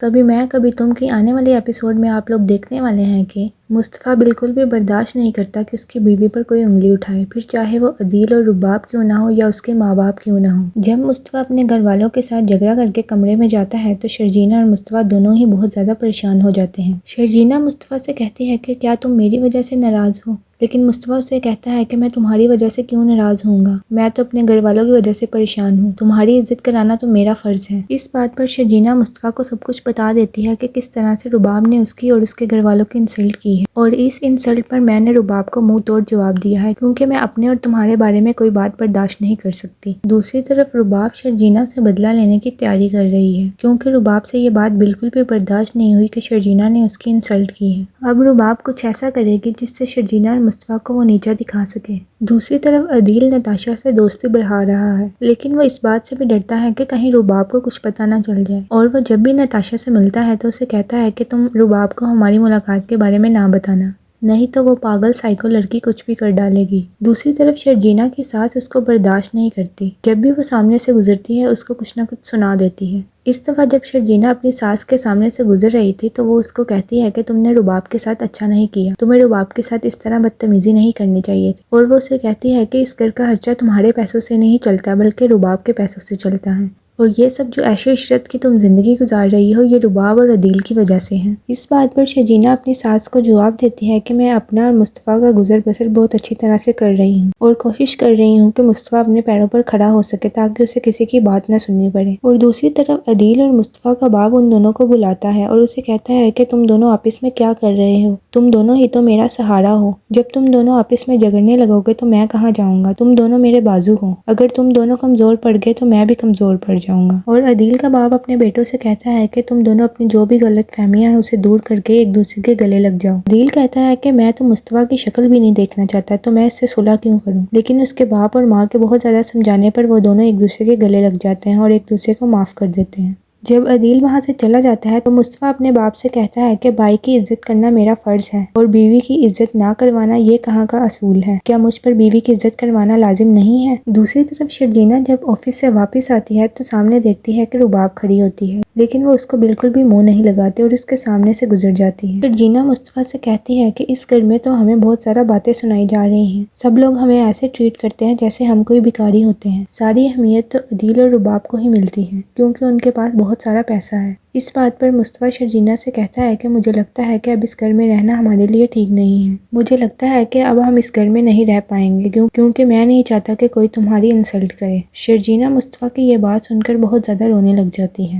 کبھی میں کبھی تم کی آنے والے ایپیسوڈ میں آپ لوگ دیکھنے والے ہیں کہ مصطفیٰ بالکل بھی برداشت نہیں کرتا کہ اس کی بیوی پر کوئی انگلی اٹھائے، پھر چاہے وہ عدیل اور رباب کیوں نہ ہو یا اس کے ماں باپ کیوں نہ ہو۔ جب مصطفیٰ اپنے گھر والوں کے ساتھ جھگڑا کر کے کمرے میں جاتا ہے تو شرجینا اور مصطفیٰ دونوں ہی بہت زیادہ پریشان ہو جاتے ہیں۔ شرجینا مصطفیٰ سے کہتی ہے کہ کیا تم میری وجہ سے ناراض ہو، لیکن مصطفیٰ اسے کہتا ہے کہ میں تمہاری وجہ سے کیوں ناراض ہوں گا، میں تو اپنے گھر والوں کی وجہ سے پریشان ہوں، تمہاری عزت کرانا تو میرا فرض ہے۔ اس بات پر شرجینا مصطفیٰ کو سب کچھ بتا دیتی ہے کہ کس طرح سے رباب نے اس کی اور اس کے گھر والوں کی انسلٹ کی ہے، اور اس انسلٹ پر میں نے رباب کو منہ توڑ جواب دیا ہے کیونکہ میں اپنے اور تمہارے بارے میں کوئی بات برداشت نہیں کر سکتی۔ دوسری طرف رباب شرجینا سے بدلہ لینے کی تیاری کر رہی ہے کیونکہ رباب سے یہ بات بالکل بھی برداشت نہیں ہوئی کہ شرجینا نے اس کی انسلٹ کی ہے۔ اب رباب کچھ ایسا کرے گی جس سے شرجینا اور مصطفیٰ کو وہ نیچا دکھا سکے۔ دوسری طرف عدیل نتاشا سے دوستی بڑھا رہا ہے، لیکن وہ اس بات سے بھی ڈرتا ہے کہ کہیں رباب کو کچھ پتہ نہ چل جائے، اور وہ جب بھی نتاشا سے ملتا ہے تو اسے کہتا ہے کہ تم رباب کو ہماری ملاقات کے بارے میں نہ بتانا، نہیں تو وہ پاگل سائیکو لڑکی کچھ بھی کر ڈالے گی۔ دوسری طرف شرجینا کی ساس اس کو برداشت نہیں کرتی، جب بھی وہ سامنے سے گزرتی ہے اس کو کچھ نہ کچھ سنا دیتی ہے۔ اس دفعہ جب شرجینا اپنی ساس کے سامنے سے گزر رہی تھی تو وہ اس کو کہتی ہے کہ تم نے رباب کے ساتھ اچھا نہیں کیا، تمہیں رباب کے ساتھ اس طرح بدتمیزی نہیں کرنی چاہیے تھی، اور وہ اسے کہتی ہے کہ اس گھر کا خرچہ تمہارے پیسوں سے نہیں چلتا بلکہ رباب کے پیسوں سے چلتا ہے، اور یہ سب جو عیش و عشرت کی تم زندگی گزار رہی ہو یہ رباب اور عدیل کی وجہ سے ہے۔ اس بات پر شرجینا اپنی ساس کو جواب دیتی ہے کہ میں اپنا اور مصطفیٰ کا گزر بسر بہت اچھی طرح سے کر رہی ہوں، اور کوشش کر رہی ہوں کہ مصطفیٰ اپنے پیروں پر کھڑا ہو سکے تاکہ اسے کسی کی بات نہ سننی پڑے۔ اور دوسری طرف عدیل اور مصطفیٰ کا باپ ان دونوں کو بلاتا ہے اور اسے کہتا ہے کہ تم دونوں آپس میں کیا کر رہے ہو، تم دونوں ہی تو میرا سہارا ہو، جب تم دونوں آپس میں جھگڑنے لگو گے تو میں کہاں جاؤں گا، تم دونوں میرے بازو ہو، اگر تم دونوں کمزور پڑ گئے تو میں بھی کمزور پڑ جاؤں گا۔ اور عدیل کا باپ اپنے بیٹوں سے کہتا ہے کہ تم دونوں اپنی جو بھی غلط فہمیاں ہیں اسے دور کر کے ایک دوسرے کے گلے لگ جاؤ۔ عدیل کہتا ہے کہ میں تو مصطفیٰ کی شکل بھی نہیں دیکھنا چاہتا تو میں اس سے صلح کیوں کروں، لیکن اس کے باپ اور ماں کے بہت زیادہ سمجھانے پر وہ دونوں ایک دوسرے کے گلے لگ جاتے ہیں اور ایک دوسرے کو معاف کر دیتے ہیں۔ جب عدیل وہاں سے چلا جاتا ہے تو مصطفیٰ اپنے باپ سے کہتا ہے کہ بھائی کی عزت کرنا میرا فرض ہے اور بیوی کی عزت نہ کروانا یہ کہاں کا اصول ہے، کیا مجھ پر بیوی کی عزت کروانا لازم نہیں ہے؟ دوسری طرف شرجینا جب آفس سے واپس آتی ہے تو سامنے دیکھتی ہے کہ رباب کھڑی ہوتی ہے، لیکن وہ اس کو بالکل بھی منہ نہیں لگاتی اور اس کے سامنے سے گزر جاتی ہے۔ شرجینا مصطفیٰ سے کہتی ہے کہ اس گھر میں تو ہمیں بہت سارا باتیں سنائی جا رہی ہیں، سب لوگ ہمیں ایسے ٹریٹ کرتے ہیں جیسے ہم کوئی بھکاری ہوتے ہیں، ساری اہمیت تو عدیل اور رباب کو ہی ملتی ہے کیونکہ ان کے پاس بہت سارا پیسہ ہے۔ اس بات پر مصطفیٰ شرجینا سے کہتا ہے کہ مجھے لگتا ہے کہ اب اس گھر میں رہنا ہمارے لیے ٹھیک نہیں ہے، مجھے لگتا ہے کہ اب ہم اس گھر میں نہیں رہ پائیں گے کیونکہ میں نہیں چاہتا کہ کوئی تمہاری انسلٹ کرے۔ شرجینا مصطفیٰ کی یہ بات سن کر بہت زیادہ رونے لگ جاتی ہے۔